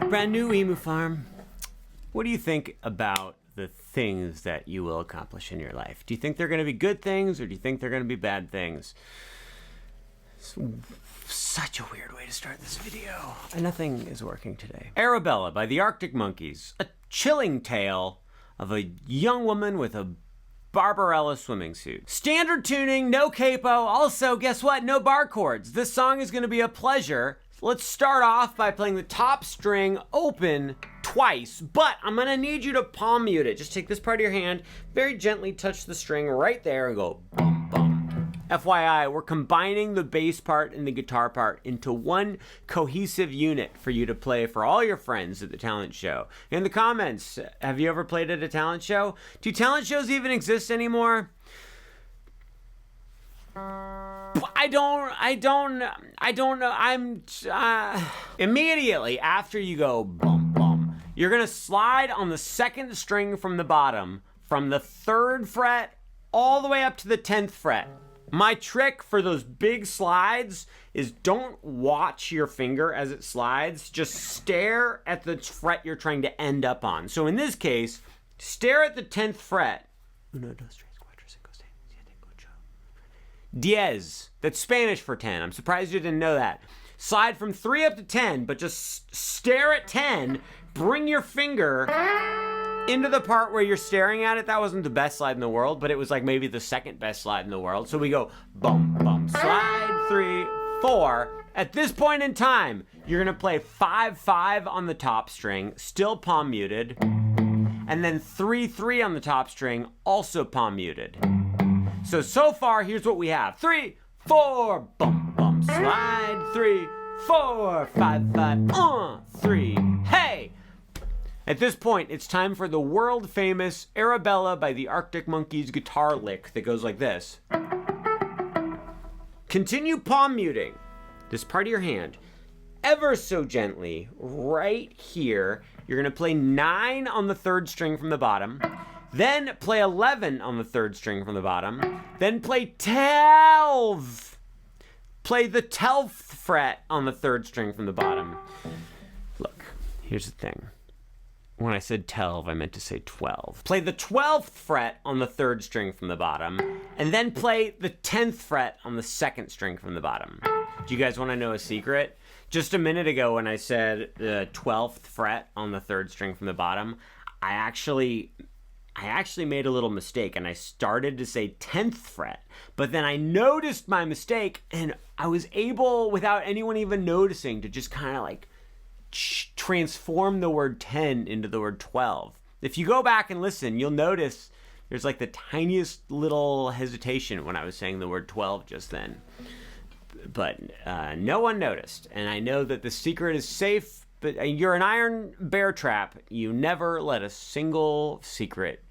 brand new emu farm. What do you think about the things that you will accomplish in your life? Do you think they're going to be good things, or do you think they're going to be bad things? It's such a weird way to start this video. And nothing is working today. Arabella by the Arctic Monkeys. A chilling tale of a young woman with a Barbarella swimming suit. Standard tuning, no capo. Also, guess what? No bar chords. This song is going to be a pleasure. Let's start off by playing the top string open twice, but I'm gonna need you to palm mute it. Just take this part of your hand, very gently touch the string right there and go bum bum. FYI, we're combining the bass part and the guitar part into one cohesive unit for you to play for all your friends at the talent show. In the comments, have you ever played at a talent show? Do talent shows even exist anymore? I don't know. Immediately after you go bum bum, you're gonna slide on the second string from the bottom, from the 3rd fret all the way up to the 10th fret. My trick for those big slides is don't watch your finger as it slides, just stare at the fret you're trying to end up on. So in this case, stare at the 10th fret. Uno, dos, tres, cuatro, cinco, seis, siete, ocho. Diez. That's Spanish for 10. I'm surprised you didn't know that. Slide from 3 up to 10, but just stare at 10. Bring your finger into the part where you're staring at it. That wasn't the best slide in the world, but it was like maybe the second best slide in the world. So we go bum, bum, slide, 3, 4. At this point in time, you're gonna play 5, 5 on the top string, still palm muted, and then 3, 3 on the top string, also palm muted. So far, here's what we have. 3, 4, bum, bum, slide, 3, 4, 5, 5, 3, hey! At this point, it's time for the world famous Arabella by the Arctic Monkeys guitar lick that goes like this. Continue palm muting this part of your hand ever so gently right here. You're gonna play 9 on the 3rd string from the bottom, then play 11 on the 3rd string from the bottom, then play 12. Play the 12th fret on the 3rd string from the bottom. Look, here's the thing. When I said 12, I meant to say 12. Play the 12th fret on the 3rd string from the bottom, and then play the 10th fret on the 2nd string from the bottom. Do you guys want to know a secret? Just a minute ago when I said the 12th fret on the 3rd string from the bottom, I actually made a little mistake, and I started to say 10th fret, but then I noticed my mistake, and I was able, without anyone even noticing, to just kind of like transform the word 10 into the word 12. If you go back and listen, you'll notice there's like the tiniest little hesitation when I was saying the word 12 just then. But no one noticed, and I know that the secret is safe, but you're an iron bear trap. You never let a single secret.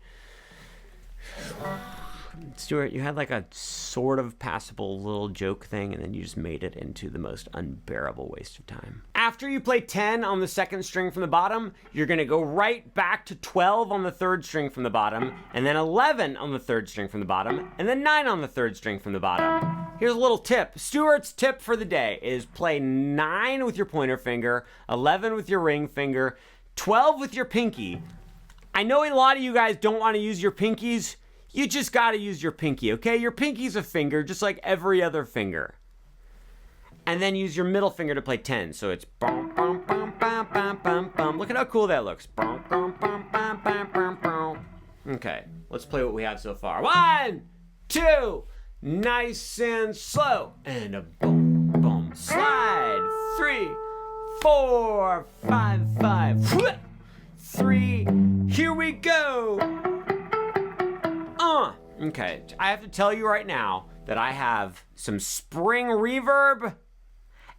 Stuart, you had like a sort of passable little joke thing, and then you just made it into the most unbearable waste of time. After you play 10 on the 2nd string from the bottom, you're gonna go right back to 12 on the 3rd string from the bottom, and then 11 on the 3rd string from the bottom, and then 9 on the 3rd string from the bottom. Here's a little tip. Stuart's tip for the day is play 9 with your pointer finger, 11 with your ring finger, 12 with your pinky. I know a lot of you guys don't want to use your pinkies. You just got to use your pinky, okay? Your pinky's a finger, just like every other finger. And then use your middle finger to play 10. So it's bum, bum, bum, bum, bum, bum, bum. Look at how cool that looks. Bum, bum, bum, bum, bum, bum, bum. Okay, let's play what we have so far. 1, 2, nice and slow. And a boom, boom, slide. 3, 4, 5, 5. 3, here we go. Okay, I have to tell you right now that I have some spring reverb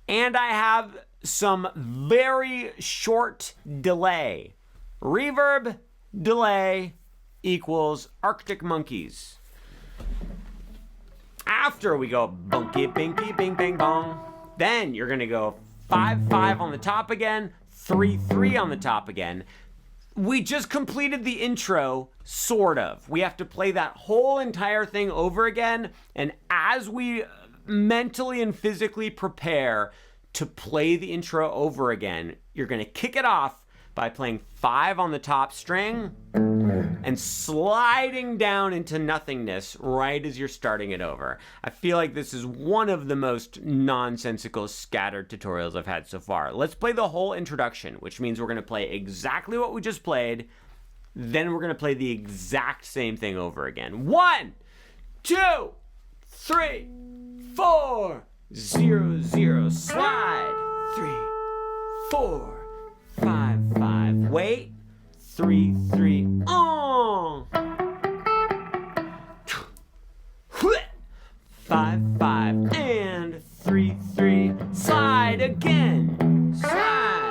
and I have some very short delay. Reverb, delay equals Arctic Monkeys. After we go bunky, binky, bing, bang, bong, then you're gonna go 5, 5 on the top again, 3, 3 on the top again. We just completed the intro, sort of. We have to play that whole entire thing over again, and as we mentally and physically prepare to play the intro over again, you're going to kick it off by playing 5 on the top string and sliding down into nothingness right as you're starting it over. I feel like this is one of the most nonsensical scattered tutorials I've had so far. Let's play the whole introduction, which means we're going to play exactly what we just played. Then we're going to play the exact same thing over again. 1, 2, 3, 4, 0, 0, slide. 3, 4, 5, 5, wait. 3, 3, oh. 5, 5, and 3, 3, slide again. Slide.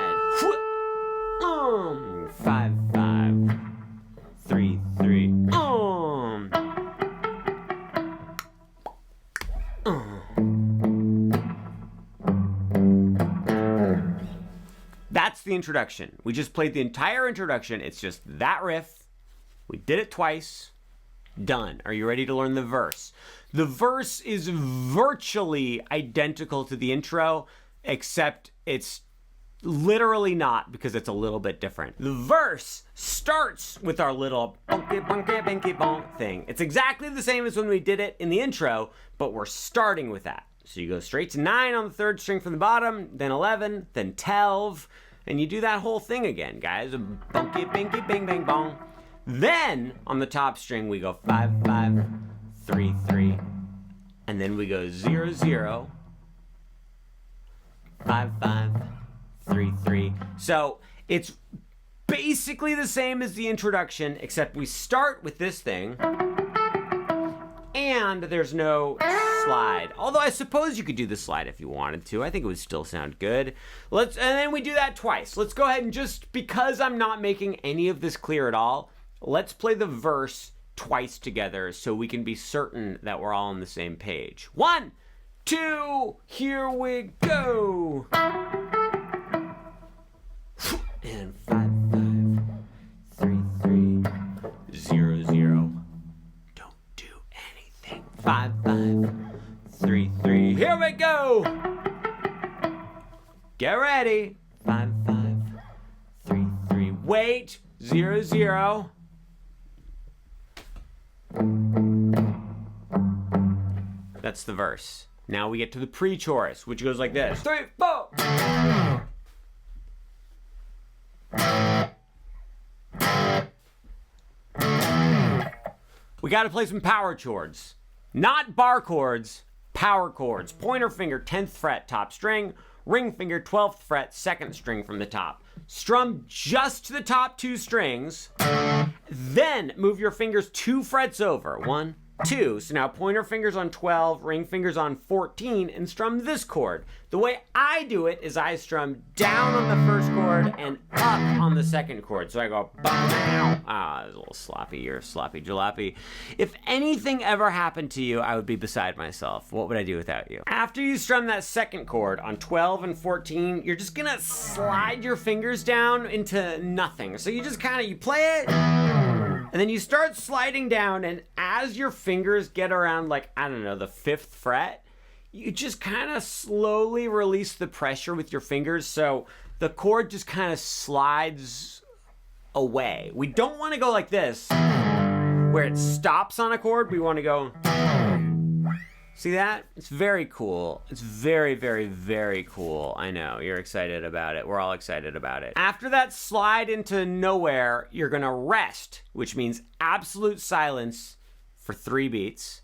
5, 5, 3, 3, That's the introduction. We just played the entire introduction. It's just that riff. We did it twice. Done. Are you ready to learn the verse? The verse is virtually identical to the intro, except it's literally not, because it's a little bit different. The verse starts with our little bunky bunky binky bonk thing. It's exactly the same as when we did it in the intro, but we're starting with that. So you go straight to 9 on the 3rd string from the bottom, then 11, then 12, and you do that whole thing again, guys. Bunky binky bing bang bong. Then on the top string we go 5 5 3 3, and then we go 0 0 5 5 3 3. So it's basically the same as the introduction, except we start with this thing, and there's no slide. Although I suppose you could do the slide if you wanted to. I think it would still sound good. And then we do that twice. Let's go ahead and just, because I'm not making any of this clear at all, let's play the verse twice together so we can be certain that we're all on the same page. 1, 2, here we go. And 5 5 3 3 0 0. Don't do anything. 5 5 3 3. Here we go. Get ready. 5 5 3 3. Wait. 0 0. That's the verse. Now we get to the pre-chorus, which goes like this. 3 4. We got to play some power chords. Not bar chords, power chords. Pointer finger, 10th fret, top string. Ring finger, 12th fret, 2nd string from the top. Strum just to the top 2 strings. Then move your fingers 2 frets over. 1, 2. So now pointer fingers on 12, ring fingers on 14, and strum this chord. The way I do it is I strum down on the first chord and up on the second chord. So I go, it's a little sloppy. You're sloppy jalopy. If anything ever happened to you, I would be beside myself. What would I do without you? After you strum that second chord on 12 and 14, you're just gonna slide your fingers down into nothing. So you just you play it, and then you start sliding down, and as your fingers get around, the 5th fret, you just kind of slowly release the pressure with your fingers, so the chord just kind of slides away. We don't want to go like this, where it stops on a chord. We want to go... See that? It's very cool. It's very, very, very cool. I know, you're excited about it. We're all excited about it. After that slide into nowhere, you're gonna rest, which means absolute silence for 3 beats.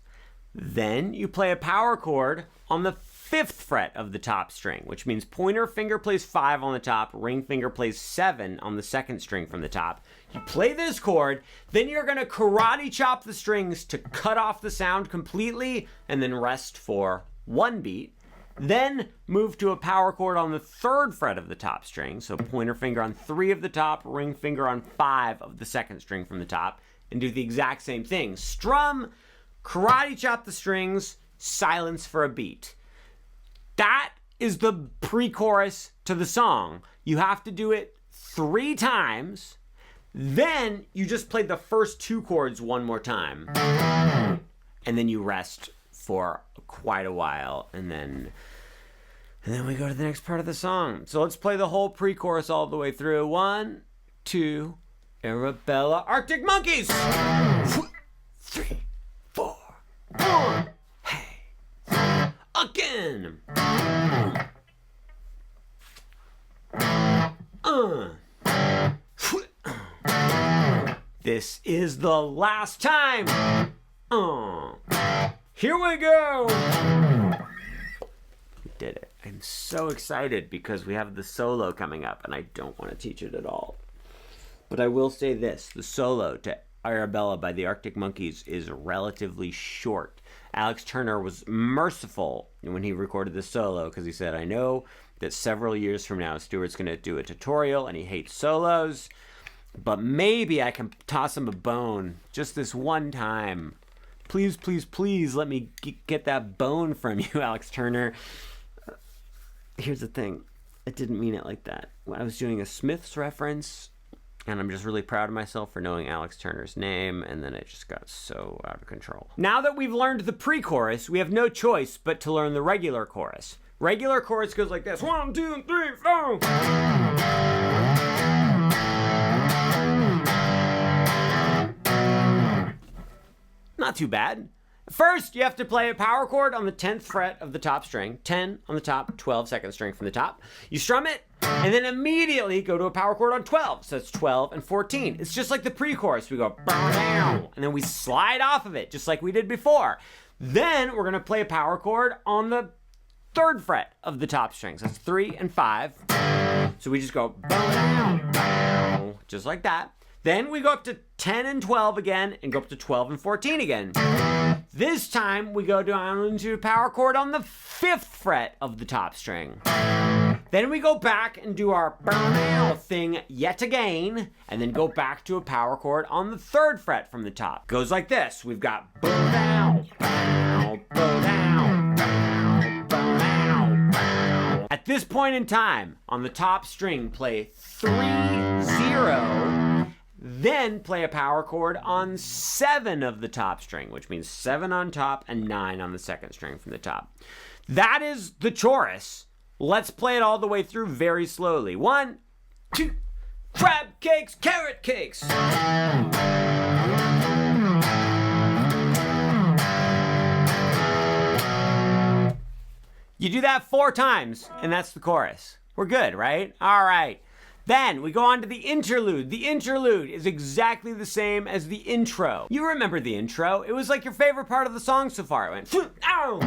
Then you play a power chord on the 5th fret of the top string, which means pointer finger plays 5 on the top, ring finger plays 7 on the 2nd string from the top. You play this chord, then you're gonna karate chop the strings to cut off the sound completely, and then rest for 1 beat. Then move to a power chord on the 3rd fret of the top string, so pointer finger on 3 of the top, ring finger on 5 of the 2nd string from the top, and do the exact same thing. Strum, karate chop the strings, silence for a beat. That is the pre-chorus to the song. You have to do it 3 times. Then you just play the first 2 chords one more time. And then you rest for quite a while. And And then we go to the next part of the song. So let's play the whole pre-chorus all the way through. 1, 2, Arabella, Arctic Monkeys. 3, 4, 1. Hey, again. This is the last time. Here we go. We did it. I'm so excited because we have the solo coming up and I don't want to teach it at all. But I will say this, the solo to Arabella by the Arctic Monkeys is relatively short. Alex Turner was merciful when he recorded the solo because he said, I know that several years from now, Stuart's going to do a tutorial and he hates solos, but maybe I can toss him a bone just this one time. Please, please, please let me get that bone from you, Alex Turner. Here's the thing. I didn't mean it like that. I was doing a Smiths reference, and I'm just really proud of myself for knowing Alex Turner's name, and then it just got so out of control. Now that we've learned the pre-chorus, we have no choice but to learn the regular chorus. Regular chorus goes like this. 1, 2, 3, 4. Not too bad. First, you have to play a power chord on the 10th fret of the top string, 10 on the top, 12 second string from the top. You strum it, and then immediately go to a power chord on 12. So it's 12 and 14. It's just like the pre-chorus. We go, and then we slide off of it, just like we did before. Then we're going to play a power chord on the 3rd fret of the top string. So it's 3 and 5. So we just go, just like that. Then we go up to 10 and 12 again, and go up to 12 and 14 again. This time, we go down into a power chord on the 5th fret of the top string. Then we go back and do our thing yet again, and then go back to a power chord on the 3rd fret from the top. Goes like this. We've got bow down, bow, bow down, bow, bow down, bow. At this point in time, on the top string, play 3, 0, then play a power chord on 7 of the top string, which means 7 on top and 9 on the 2nd string from the top. That is the chorus. Let's play it all the way through very slowly. 1, 2, crab cakes, carrot cakes. You do that 4 times, and that's the chorus. We're good, right? All right. Then we go on to the interlude. The interlude is exactly the same as the intro. You remember the intro. It was like your favorite part of the song so far. It went, ow!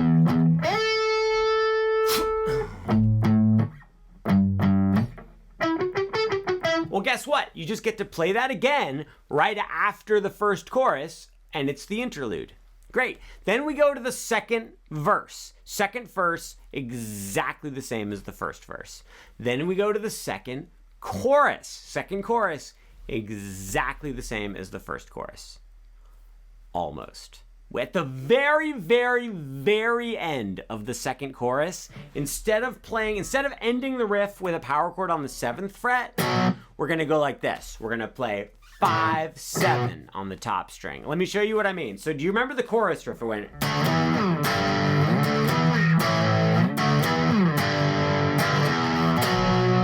Well, guess what? You just get to play that again right after the first chorus, and it's the interlude. Great. Then we go to the 2nd verse. 2nd verse, exactly the same as the 1st verse. Then we go to the 2nd chorus. 2nd chorus, exactly the same as the 1st chorus. Almost. At the very, very, very end of the 2nd chorus, instead of ending the riff with a power chord on the 7th fret, we're going to go like this. We're going to play 5, 7 on the top string. Let me show you what I mean. So do you remember the chorus riff? It went...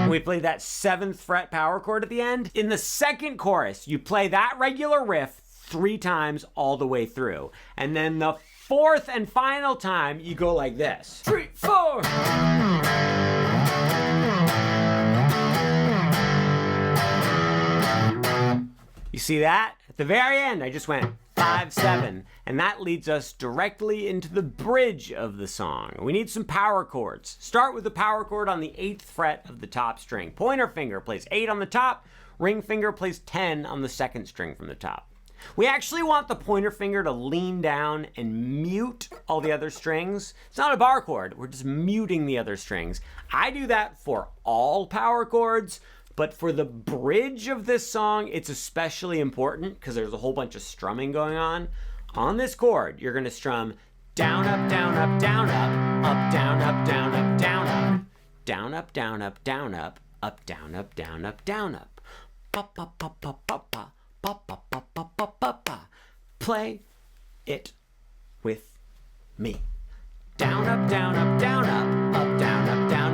We played that 7th fret power chord at the end. In the 2nd chorus, you play that regular riff 3 times all the way through. And then the 4th and final time, you go like this. 3, 4. You see that? At the very end, I just went 5, 7, and that leads us directly into the bridge of the song. We need some power chords. Start with the power chord on the 8th fret of the top string. Pointer finger plays 8 on the top, ring finger plays 10 on the 2nd string from the top. We actually want the pointer finger to lean down and mute all the other strings. It's not a bar chord, we're just muting the other strings. I do that for all power chords, but for the bridge of this song, it's especially important because there's a whole bunch of strumming going on. On this chord, you're going to strum down, up, down, up, down, up, up, down, up, down, up, down, up, down, up, down, up, down, up, up, down, up, down, up, down, up. Pa, pa, pa, pa, pa, pa, pa, pa, pa, pa, pa, pa, pa. Play it with me. Down, up, down, up, down, up, up, down, up, down,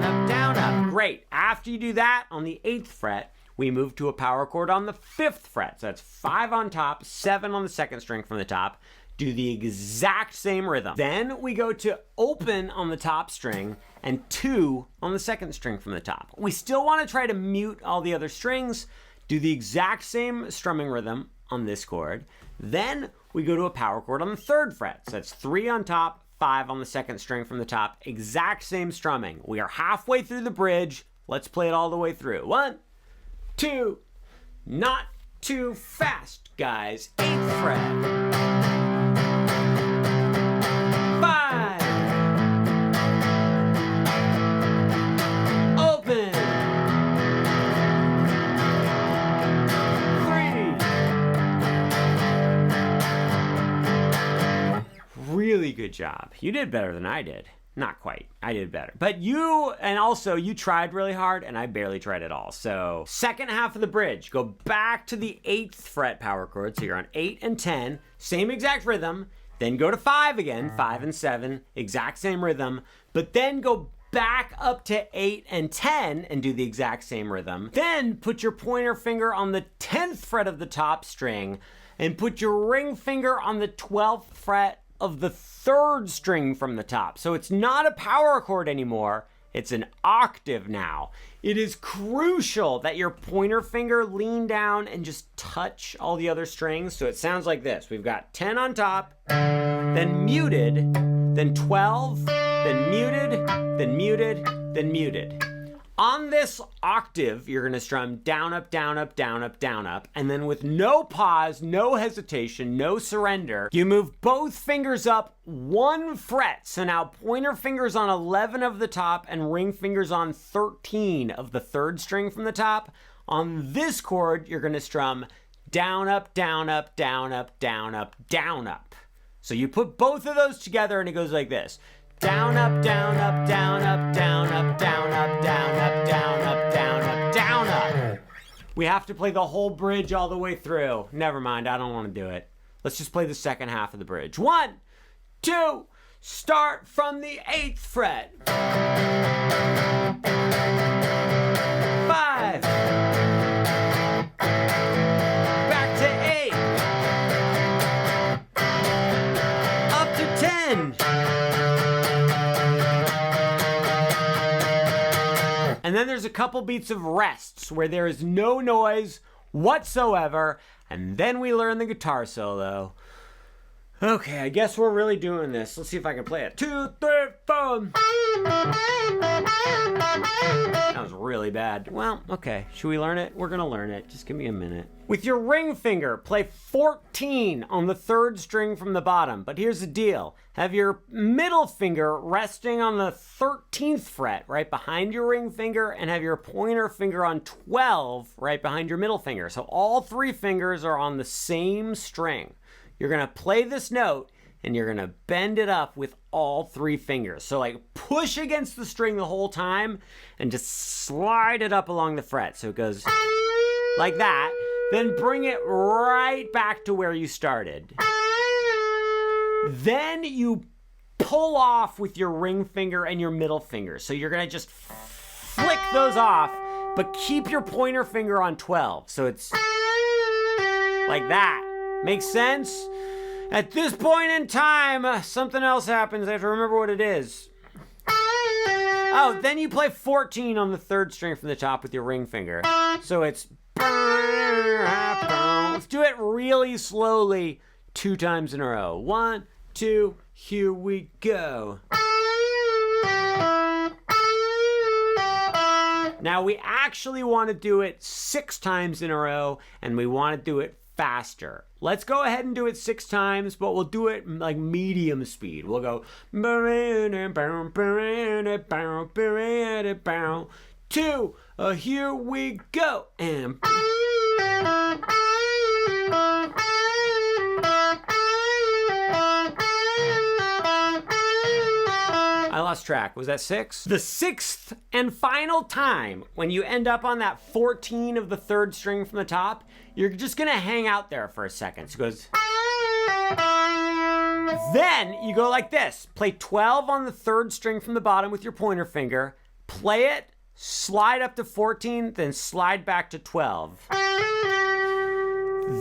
Great. After you do that, on the 8th fret, we move to a power chord on the 5th fret. So that's 5 on top, 7 on the 2nd string from the top. Do the exact same rhythm. Then we go to open on the top string and 2 on the 2nd string from the top. We still want to try to mute all the other strings. Do the exact same strumming rhythm on this chord. Then we go to a power chord on the 3rd fret. So that's 3 on top, 5 on the 2nd string from the top. Exact same strumming. We are halfway through the bridge. Let's play it all the way through. 1, 2, not too fast, guys. 8th fret. 5. Open. 3. Really good job. You did better than I did. Not quite. I did better. But you tried really hard, and I barely tried at all. So, second half of the bridge, go back to the 8th fret power chord. So you're on 8 and 10, same exact rhythm. Then go to 5 again, 5 and 7, exact same rhythm. But then go back up to 8 and 10 and do the exact same rhythm. Then put your pointer finger on the 10th fret of the top string and put your ring finger on the 12th fret of the 3rd string from the top. So it's not a power chord anymore, it's an octave now. It is crucial that your pointer finger lean down and just touch all the other strings. So it sounds like this. We've got 10 on top, then muted, then 12, then muted, then muted, then muted. On this octave, you're gonna strum down, up, down, up, down, up, down, up, and then with no pause, no hesitation, no surrender, you move both fingers up 1 fret. So now pointer fingers on 11 of the top and ring fingers on 13 of the 3rd string from the top. On this chord, you're gonna strum down, up, down, up, down, up, down, up, down, up. So you put both of those together and it goes like this. Down, up, down, up, down, up, down, up, down, up, down, up, down, up, down, up, down, up. We have to play the whole bridge all the way through. Never mind, I don't want to do it. Let's just play the second half of the bridge. 1, 2, start from the 8th fret. 5. Back to 8. Up to 10. And then there's a couple beats of rests where there is no noise whatsoever, and then we learn the guitar solo. Okay, I guess we're really doing this. Let's see if I can play it. 2, 3, 4. That was really bad. Well, okay. Should we learn it? We're gonna learn it. Just give me a minute. With your ring finger, play 14 on the 3rd string from the bottom. But here's the deal. Have your middle finger resting on the 13th fret right behind your ring finger, and have your pointer finger on 12 right behind your middle finger. So all 3 fingers are on the same string. You're gonna play this note and you're gonna bend it up with all 3 fingers. So like push against the string the whole time and just slide it up along the fret. So it goes like that. Then bring it right back to where you started. Then you pull off with your ring finger and your middle finger. So you're gonna just flick those off, but keep your pointer finger on 12. So it's like that. Makes sense? At this point in time, something else happens. I have to remember what it is. Oh, then you play 14 on the 3rd string from the top with your ring finger. So it's... Let's do it really slowly 2 times in a row. 1, 2, here we go. Now we actually want to do it 6 times in a row, and we want to do it faster. Let's go ahead and do it 6 times, but we'll do it like medium speed. We'll go 2, here we go, and I lost track. Was that 6? The 6th and final time, when you end up on that 14 of the 3rd string from the top, you're just gonna hang out there for a second. So it goes. Then you go like this. Play 12 on the 3rd string from the bottom with your pointer finger. Play it slide up to 14, then slide back to 12.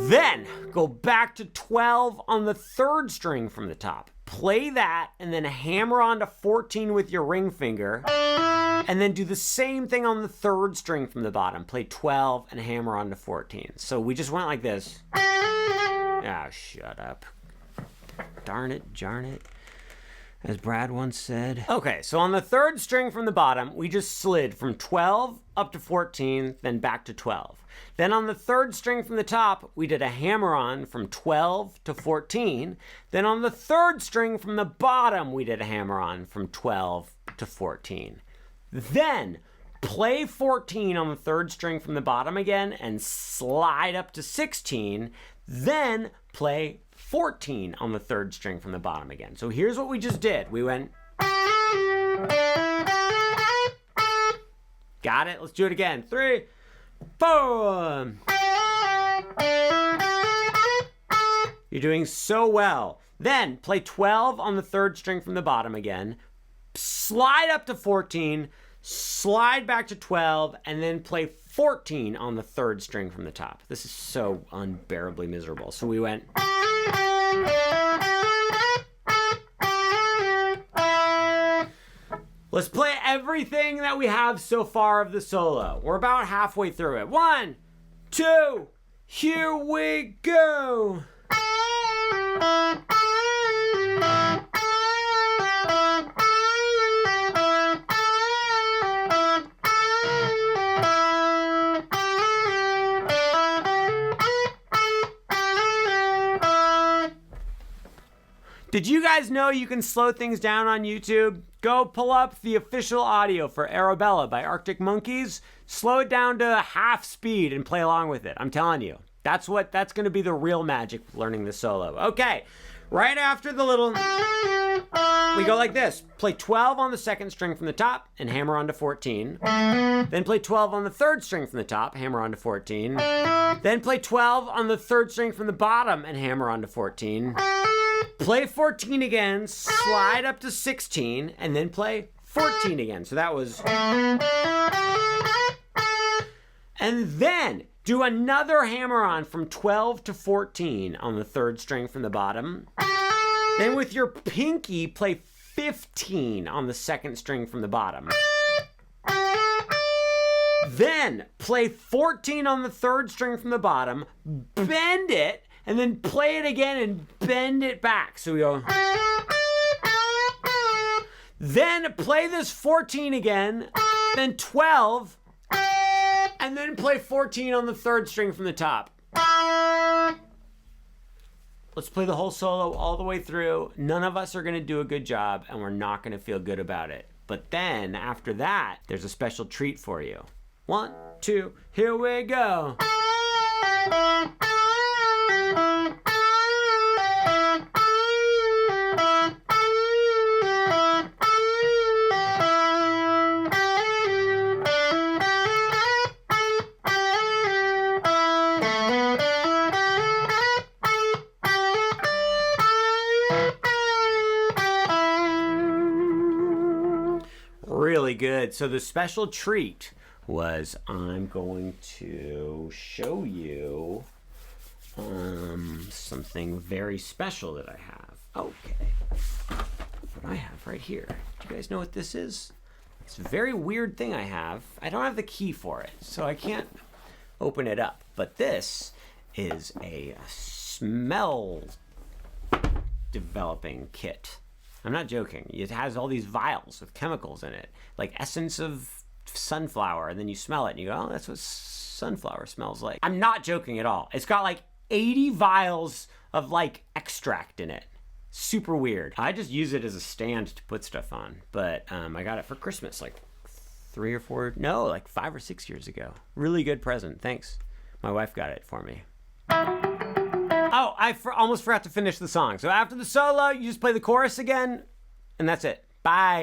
Then go back to 12 on the third string from the top. Play that and then hammer on to 14 with your ring finger. And then do the same thing on the third string from the bottom. Play 12 and hammer on to 14. So we just went like this. Ah, shut up. Darn it, jarn it. As Brad once said. Okay, so on the third string from the bottom, we just slid from 12 up to 14, then back to 12. Then on the third string from the top, we did a hammer-on from 12 to 14. Then on the third string from the bottom, we did a hammer-on from 12 to 14. Then play 14 on the third string from the bottom again and slide up to 16. Then play 14 on the third string from the bottom again. So here's what we just did. We went... Got it? Let's do it again. 3, 4. You're doing so well. Then play 12 on the third string from the bottom again. Slide up to 14, slide back to 12, and then play 14 on the third string from the top. This is so unbearably miserable. So we went... Let's play everything that we have so far of the solo. We're about halfway through it. 1, 2, here we go. Did you guys know you can slow things down on YouTube? Go pull up the official audio for Arabella by Arctic Monkeys. Slow it down to half speed and play along with it. I'm telling you, that's going to be the real magic of learning the solo. Okay, right after the little, we go like this. Play 12 on the second string from the top and hammer on to 14. Then play 12 on the third string from the top, hammer on to 14. Then play 12 on the third string from the bottom and hammer on to 14. Play 14 again, slide up to 16, and then play 14 again. So that was... And then do another hammer-on from 12 to 14 on the third string from the bottom. Then with your pinky, play 15 on the second string from the bottom. Then play 14 on the third string from the bottom, bend it, and then play it again and bend it back. So we go. Then play this 14 again, then 12, and then play 14 on the third string from the top. Let's play the whole solo all the way through. None of us are going to do a good job, and we're not going to feel good about it. But then, after that, there's a special treat for you. 1, 2, here we go. Really good. So the special treat was I'm going to show you something very special that I have. Okay. What I have right here. Do you guys know what this is? It's a very weird thing I have. I don't have the key for it, so I can't open it up. But this is a smell developing kit. I'm not joking. It has all these vials with chemicals in it, like essence of sunflower, and then you smell it and you go, oh, that's what sunflower smells like. I'm not joking at all. It's got like 80 vials of like extract in it. Super weird. I just use it as a stand to put stuff on, but I got it for Christmas like 5 or 6 years ago. Really good present. Thanks. My wife got it for me. Oh, I almost forgot to finish the song. So after the solo, you just play the chorus again, and that's it. Bye.